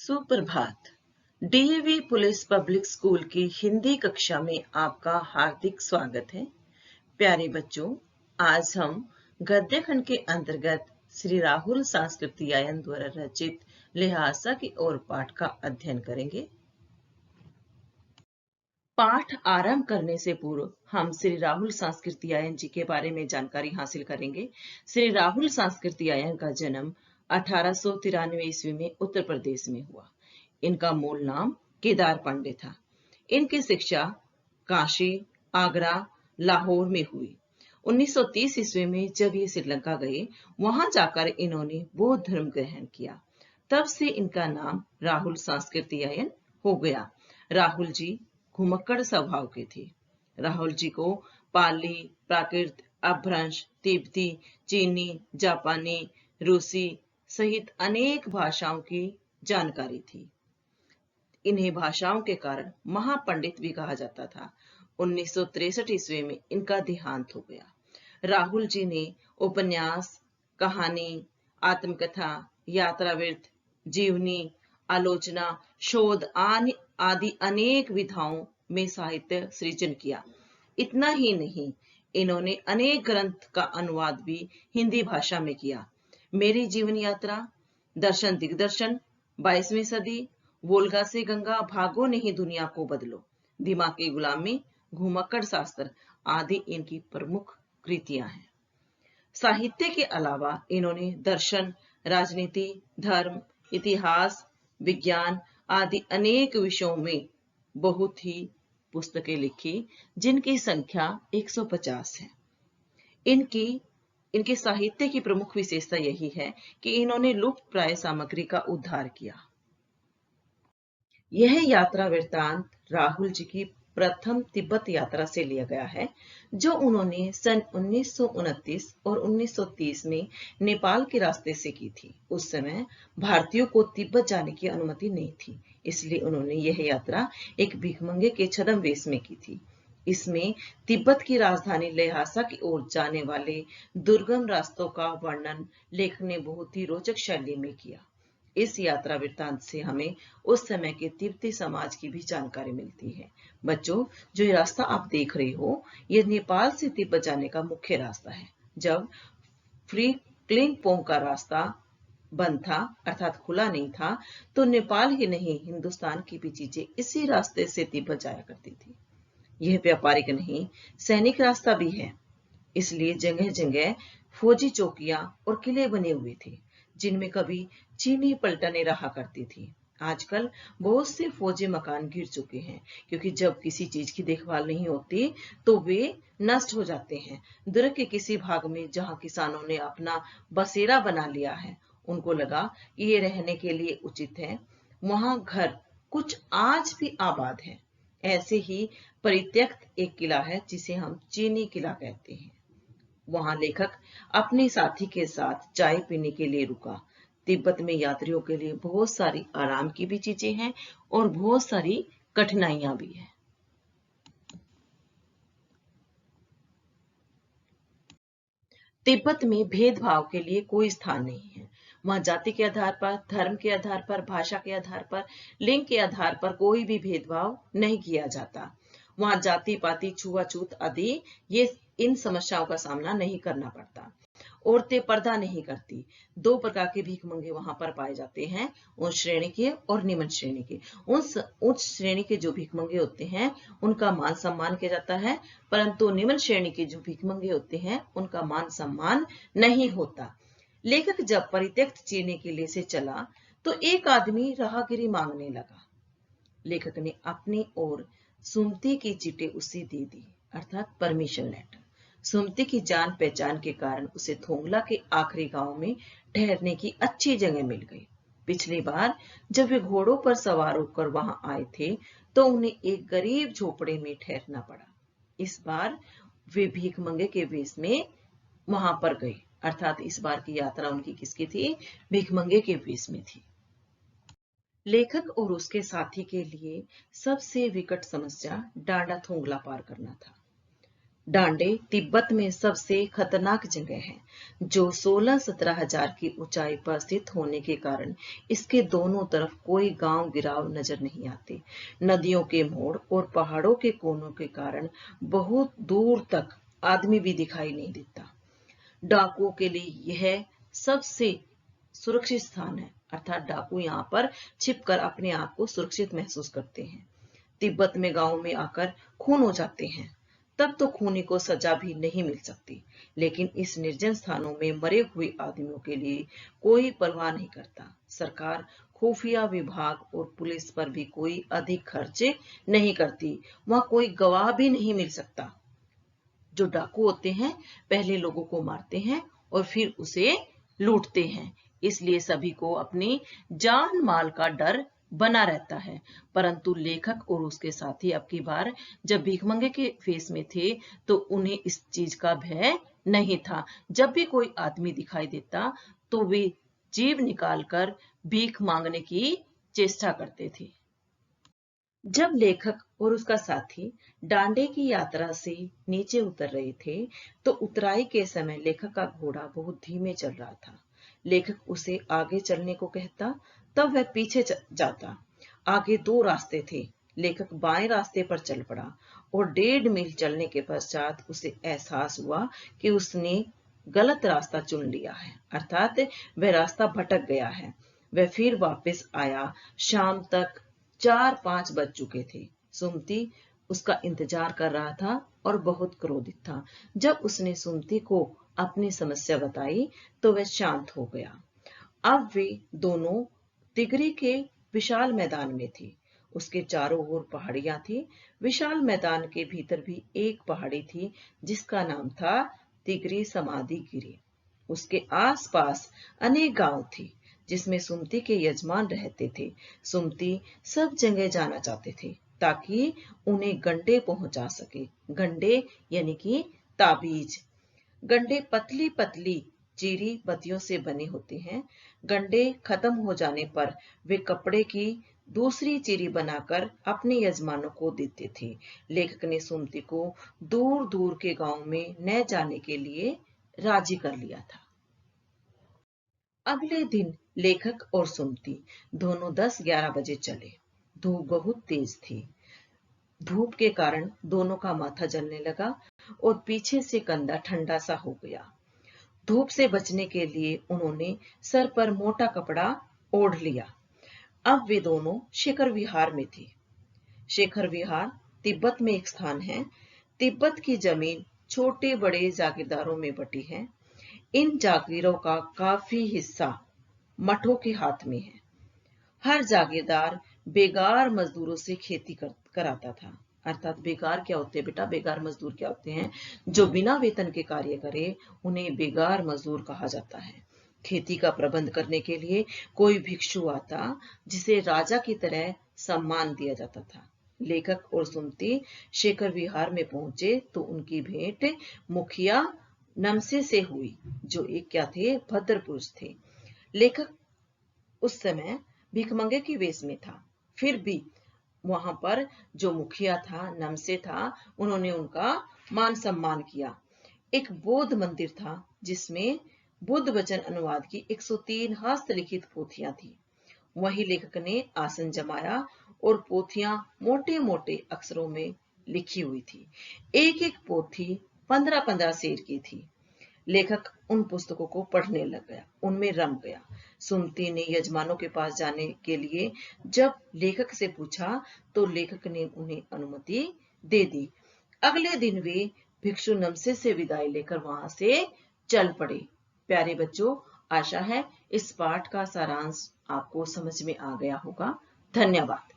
सुप्रभात। DAV police public school की हिंदी कक्षा में आपका हार्दिक स्वागत है। प्यारे बच्चों, आज हम गद्य खंड के अंतर्गत श्री राहुल सांस्कृतियायन द्वारा रचित लिहासा की ओर पाठ का अध्ययन करेंगे। पाठ आरंभ करने से पूर्व हम श्री राहुल सांस्कृतियायन जी के बारे में जानकारी हासिल करेंगे। श्री राहुल सांस्कृतियायन का जन्म 1893 ईस्वी में उत्तर प्रदेश में हुआ। इनका मूल नाम केदार पांडे था। इनकी शिक्षा काशी, आगरा, लाहौर में हुई। 1930 ईस्वी में जब ये श्रीलंका गए, वहां जाकर इन्होंने बौद्ध धर्म ग्रहण किया। तब से इनका नाम राहुल सांस्कृतियायन हो गया। राहुल जी घुमक्कड़ स्वभाव के थे। राहुल जी को पाली, प्राकृत, अपभ्रंश, तिब्बती, चीनी, जापानी, रूसी सहित अनेक भाषाओं की जानकारी थी। इन्हें भाषाओं के कारण महापंडित भी कहा जाता था। 1963 ईस्वी में इनका देहांत हो गया। राहुल जी ने उपन्यास, कहानी, आत्मकथा, यात्रावृत्त, जीवनी, आलोचना, शोध आदि अनेक विधाओं में साहित्य सृजन किया। इतना ही नहीं, इन्होंने अनेक ग्रंथ का अनुवाद भी हिंदी भाषा में किया। मेरी जीवन यात्रा, दर्शन दिग्दर्शन, 22वीं सदी, वोल्गा से गंगा, भागो नहीं दुनिया को बदलो, दिमाग की गुलामी, घुमक्कड़ शास्त्र आदि इनकी प्रमुख कृतियां हैं। साहित्य के अलावा इन्होंने दर्शन, राजनीति, धर्म, इतिहास, विज्ञान आदि अनेक विषयों में बहुत ही पुस्तकें लिखी, जिनकी संख्या 150 है। इनके साहित्य की प्रमुख विशेषता यही है कि इन्होंने लुप्त प्राय सामग्री का उद्धार किया। यह यात्रा वृत्तांत राहुल जी की प्रथम तिब्बत यात्रा से लिया गया है, जो उन्होंने सन 1929 और 1930 में नेपाल के रास्ते से की थी। उस समय भारतीयों को तिब्बत जाने की अनुमति नहीं थी, इसलिए उन्होंने यह यात्रा एक भिखमंगे के छद्म वेश में की थी। इसमें तिब्बत की राजधानी ल्हासा की ओर जाने वाले दुर्गम रास्तों का वर्णन लेखक ने बहुत ही रोचक शैली में किया। इस यात्रा वृत्तांत से हमें उस समय के तिब्बती समाज की भी जानकारी मिलती है। बच्चों, जो ये रास्ता आप देख रहे हो, ये नेपाल से तिब्बत जाने का मुख्य रास्ता है। जब फ्री क्लिंगपोंग का रास्ता बंद था, अर्थात खुला नहीं था, तो नेपाल ही नहीं, हिंदुस्तान की भी चीजें इसी रास्ते से तिब्बत जाया करती थी। यह व्यापारिक नहीं, सैनिक रास्ता भी है। इसलिए जगह जगह फौजी चौकियां और किले बने हुए थे, जिनमें कभी चीनी पलटनें रहा करती थी। आजकल बहुत से फौजी मकान गिर चुके हैं, क्योंकि जब किसी चीज की देखभाल नहीं होती तो वे नष्ट हो जाते हैं। दुर्ग के किसी भाग में जहां किसानों ने अपना बसेरा बना लिया है, उनको लगा कि ये रहने के लिए उचित है। वहां घर कुछ आज भी आबाद है। ऐसे ही परित्यक्त एक किला है, जिसे हम चीनी किला कहते हैं। वहां लेखक अपने साथी के साथ चाय पीने के लिए रुका। तिब्बत में यात्रियों के लिए बहुत सारी आराम की भी चीजें हैं और बहुत सारी कठिनाइयां भी हैं। तिब्बत में भेदभाव के लिए कोई स्थान नहीं है। वहां जाति के आधार पर, धर्म के आधार पर, भाषा के आधार पर, लिंग के आधार पर कोई भी भेदभाव नहीं किया जाता। वहां जाति पाति, छुआछूत आदि इन समस्याओं का सामना नहीं करना पड़ता। औरतें पर्दा नहीं करती। 2 प्रकार के भीखमंगे वहां पर पाए जाते हैं, उच्च श्रेणी के और निम्न श्रेणी के। उच्च श्रेणी के जो भीखमंगे होते हैं, उनका मान सम्मान किया जाता है, परंतु निम्न श्रेणी के जो भीखमंगे होते हैं, उनका मान सम्मान नहीं होता। लेखक जब परित्यक्त चीनी किले से चला, तो एक आदमी राहगीरी मांगने लगा। लेखक ने अपनी ओर सुमति की चिट्ठी उसे दे दी, अर्थात परमिशन लेटर। सुमति की जान पहचान के कारण उसे थोंगला के आखिरी गांव में ठहरने की अच्छी जगह मिल गई। पिछली बार जब वे घोड़ों पर सवार होकर वहां आए थे, तो उन्हें एक गरीब झोपड़े में ठहरना पड़ा। इस बार वे भीखमंगे के वेश में वहां पर गए, अर्थात इस बार की यात्रा उनकी किसकी थी? भीखमंगे के वेश में थी। लेखक और उसके साथी के लिए सबसे विकट समस्या डांडा थोंगला पार करना था। डांडे तिब्बत में सबसे खतरनाक जगह है, जो 16-17 हजार की ऊंचाई पर स्थित होने के कारण इसके दोनों तरफ कोई गांव गिराव नजर नहीं आते। नदियों के मोड़ और पहाड़ों के कोनों के कारण बहुत दूर तक आदमी भी दिखाई नहीं देता। डाकुओं के लिए यह सबसे सुरक्षित स्थान है, अर्थात डाकू यहाँ पर छिपकर अपने आप को सुरक्षित महसूस करते हैं। तिब्बत में गांव में आकर खून हो जाते हैं, तब तो खूनी को सजा भी नहीं मिल सकती, लेकिन इस निर्जन स्थानों में मरे हुए आदमियों के लिए कोई परवाह नहीं करता। सरकार, खुफिया विभाग और पुलिस पर भी कोई अधिक खर्च नहीं करती। वहां कोई गवाह भी नहीं मिल सकता। जो डाकू होते हैं पहले लोगों को मारते हैं और फिर उसे लूटते हैं, इसलिए सभी को अपनी जान माल का डर बना रहता है। परंतु लेखक और उसके साथी अब की बार जब भीखमंगे के फेस में थे तो उन्हें इस चीज का भय नहीं था। जब भी कोई आदमी दिखाई देता तो वे जीव निकालकर भीख मांगने की चेष्टा करते थे। जब लेखक और उसका साथी डांडे की यात्रा से नीचे उतर रहे थे तो उतराई के समय लेखक का घोड़ा बहुत धीमे चल रहा था। लेखक उसे आगे चलने को कहता, तब वह पीछे जाता। आगे 2 रास्ते थे। लेखक बाएं रास्ते पर चल पड़ा और 1.5 मील चलने के पश्चात उसे एहसास हुआ कि उसने गलत रास्ता चुन लिया है, अर्थात वह रास्ता भटक गया है। वह फिर वापस आया। शाम तक 4-5 बज चुके थे। सुमति उसका इंतजार कर रहा था और बहुत क्रोधित था। जब उसने सुमति को अपनी समस्या बताई तो वह शांत हो गया। अब वे दोनों तिगरी के विशाल मैदान में थे। उसके चारों ओर पहाड़ियां थी। विशाल मैदान के भीतर भी एक पहाड़ी थी जिसका नाम था तिगरी समाधि गिरी। उसके आसपास अनेक गांव थे जिसमें सुमति के यजमान रहते थे। सुमति सब जगह जाना चाहते थे ताकि उन्हें गंडे पहुंचा सके। गंडे यानी कि ताबीज। गंडे पतली पतली चीरी बत्तियों से बने होते हैं। गंडे खत्म हो जाने पर वे कपड़े की दूसरी चीरी बनाकर अपने यजमानों को देते थे। लेखक ने सुमति को दूर दूर के गांव में न जाने के लिए राजी कर लिया था। अगले दिन लेखक और सुमति दोनों 10-11 बजे चले। धूप बहुत तेज थी। धूप के कारण दोनों का माथा जलने लगा और पीछे से कंधा ठंडा सा हो गया। धूप से बचने के लिए उन्होंने सर पर मोटा कपड़ा ओढ़ लिया। अब वे दोनों शेखर विहार में थे। शेखर विहार तिब्बत में एक स्थान है। तिब्बत की जमीन छोटे बड़े जागीरदारों में बटी है। इन जागीरों का काफी हिस्सा मठों के हाथ में है। हर जागीरदार बेगार मजदूरों से खेती कराता था। अर्थात बेगार क्या होते हैं बेटा? बेगार मजदूर क्या होते हैं? जो बिना वेतन के कार्य करे उन्हें बेगार मजदूर कहा जाता है। खेती का प्रबंध करने के लिए कोई भिक्षु आता जिसे राजा की तरह सम्मान दिया जाता था। लेखक और सुमति शेखर विहार में पहुंचे तो उनकी भेंट मुखिया नमसे से हुई, जो एक क्या थे? भद्र पुरुष थे। लेखक उस समय भिखमंगे की वेश में था। फिर भी वहां पर जो मुखिया था, नमसे था, उन्होंने उनका मान सम्मान किया। एक बौद्ध मंदिर था जिसमें बुद्ध वचन अनुवाद की 103 हस्तलिखित पोथियां थी। वहीं लेखक ने आसन जमाया और पोथियां मोटे मोटे अक्षरों में लिखी हुई थी। एक एक पोथी 15-15 शेर की थी। लेखक उन पुस्तकों को पढ़ने लग गया, उनमें रम गया। सुमति ने यजमानों के पास जाने के लिए जब लेखक से पूछा तो लेखक ने उन्हें अनुमति दे दी। अगले दिन वे भिक्षु नमसे से विदाई लेकर वहां से चल पड़े। प्यारे बच्चों, आशा है इस पाठ का सारांश आपको समझ में आ गया होगा। धन्यवाद।